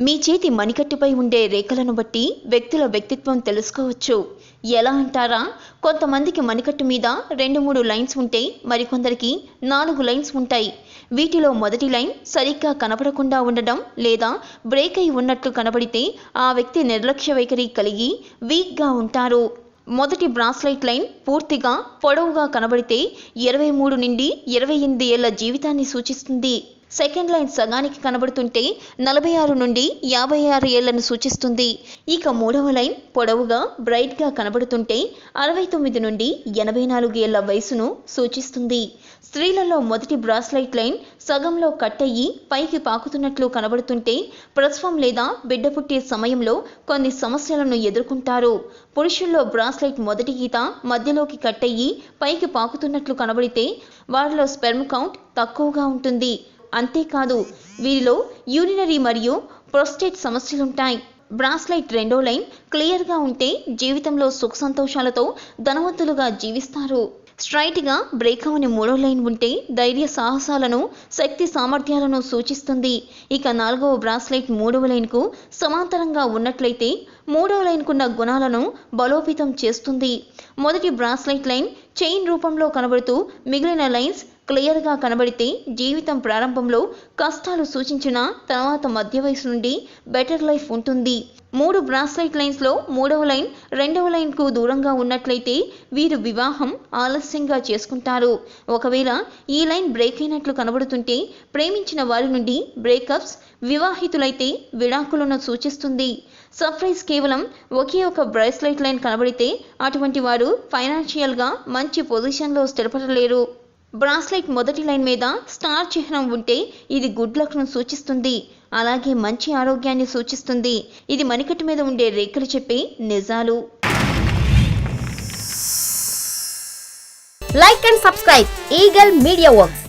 మీ చేతి మణికట్టుపై ఉండే రేఖలను బట్టి వ్యక్తుల వ్యక్తిత్వం తెలుసుకోవచ్చు. ఎలా అంటారా? కొంతమందికి మణికట్టు మీద 2-3 లైన్స్ ఉంటే మరికొందరికి 4 లైన్స్ ఉంటాయి. వీటిలో మొదటి లైన్ సరిగ్గా కనపడకుండా ఉండడం లేదా బ్రేక్ అయి ఉన్నట్లు కనబడితే ఆ వ్యక్తి నిర్లక్ష్య వైఖరి కలిగి వీక్గా ఉంటారు. మొదటి బ్రాస్లైట్ లైన్ పూర్తిగా పొడవుగా కనబడితే 23 నుండి 28 ఏళ్ల జీవితాన్ని సూచిస్తుంది. సెకండ్ లైన్ సగానికి కనబడుతుంటే 46 నుండి 56 ఏళ్లను సూచిస్తుంది. ఇక మూడవ లైన్ పొడవుగా బ్రైట్గా కనబడుతుంటే 69 నుండి 84 ఏళ్ల వయసును సూచిస్తుంది. స్త్రీలలో మొదటి బ్రాస్లైట్ లైన్ సగంలో కట్ అయ్యి పైకి పాకుతున్నట్లు కనబడుతుంటే ప్రసవం లేదా బిడ్డ పుట్టే సమయంలో కొన్ని సమస్యలను ఎదుర్కొంటారు. పురుషుల్లో బ్రాస్లైట్ మొదటి గీత మధ్యలోకి కట్ అయ్యి పైకి పాకుతున్నట్లు కనబడితే వారిలో స్పెర్మ్ కౌంట్ తక్కువగా ఉంటుంది. అంతేకాదు వీరిలో యూరినరీ మరియు ప్రోస్టేట్ సమస్యలుంటాయి. బ్రాస్లైట్ రెండో లైన్ క్లియర్గా ఉంటే జీవితంలో సుఖ సంతోషాలతో ధనవంతులుగా జీవిస్తారు. స్ట్రైట్గా బ్రేక్ అవని మూడో లైన్ ఉంటే ధైర్య సాహసాలను శక్తి సామర్థ్యాలను సూచిస్తుంది. ఇక నాలుగవ బ్రాస్లైట్ మూడవ లైన్కు సమాంతరంగా ఉన్నట్లయితే మూడవ లైన్కున్న గుణాలను బలోపేతం చేస్తుంది. మొదటి బ్రాస్లైట్ లైన్ చైన్ రూపంలో కనబడుతూ మిగిలిన లైన్స్ క్లియర్గా కనబడితే జీవితం ప్రారంభంలో కష్టాలు సూచించిన తర్వాత మధ్య వయసు నుండి బెటర్ లైఫ్ ఉంటుంది. 3 బ్రాస్లైట్ లైన్స్లో మూడవ లైన్ రెండవ లైన్కు దూరంగా ఉన్నట్లయితే వీరు వివాహం ఆలస్యంగా చేసుకుంటారు. ఒకవేళ ఈ లైన్ బ్రేక్ అయినట్లు కనబడుతుంటే ప్రేమించిన వారి నుండి బ్రేకప్స్, వివాహితులైతే విడాకులను సూచిస్తుంది. సర్ప్రైజ్ కేవలం ఒకే ఒక బ్రాస్లైట్ లైన్ కనబడితే అటువంటి వారు ఫైనాన్షియల్గా మంచి పొజిషన్లో స్థిరపడలేరు. బ్రాస్లైట్ మొదటి లైన్ మీద స్టార్ చిహ్నం ఉంటే ఇది గుడ్ లక్ను సూచిస్తుంది. అలాగే మంచి ఆరోగ్యాన్ని సూచిస్తుంది. ఇది మణికట్టు మీద ఉండే రేఖలు చెప్పే నిజాలు. Like and subscribe Eagle Media Works.